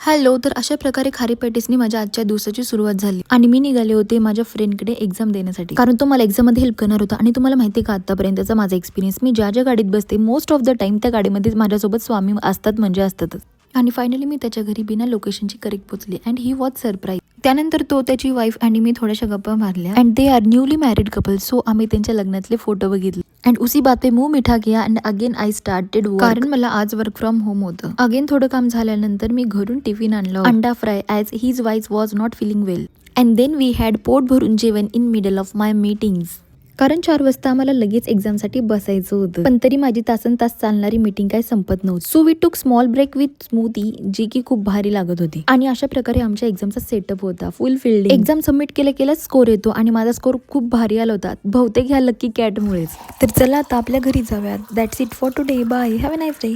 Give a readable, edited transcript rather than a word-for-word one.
Hello. तर अशा प्रकारे खारी पॅटीसनी माझ्या आजच्या दिवसाची सुरुवात झाली आणि मी निघाले होते माझ्या फ्रेंडकडे एक्झाम देण्यासाठी, कारण तो मला एक्झाम मध्ये हेल्प करणार होता. आणि तुम्हाला माहिती का, आतापर्यंतचा माझा एक्सपिरियन्स, मी ज्या ज्या गाडीत बसते मोस्ट ऑफ द टाइम त्या गाडीमध्ये माझ्यासोबत स्वामी असतात, म्हणजे असतातच. आणि फायनली मी त्याच्या घरी बिना लोकेशनची करेक्ट पोहोचली अँड ही वॉज सरप्राईज. त्यानंतर तो, त्याची वाईफ आणि मी थोड्याशा गप्पा मारल्या and they are newly married couple. So आम्ही त्यांच्या लग्नातले फोटो बघितले अँड उसी बात पे मुंह मिठा किया and again I started work, कारण मला आज वर्क फ्रॉम होम होतं. अगेन थोडं काम झाल्यानंतर मी घरून टिफिन आणलं, अंडा fry, as his wife was not feeling well. And then we had पोट भरून जेवण in middle of my meetings, कारण 4 वाजता आम्हाला लगेच एक्झामसाठी बसायचं होतं. पण तरी माझी तासन तास चालणारी मीटिंग काय संपत नव्हती. So we took small break with smoothie, जी की खूप भारी लागत होती. आणि अशा प्रकारे आमच्या एक्झामचा सेटअप होता, फुल फिल्डिंग. एक्झाम सबमिट केल्या स्कोर येतो आणि माझा स्कोर खूप भारी आला होता, बहुतेक ह्या लकी कॅटमुळेच. तर चला आता आपल्या घरी जाऊयात. That's it for today. Bye. Have a nice day.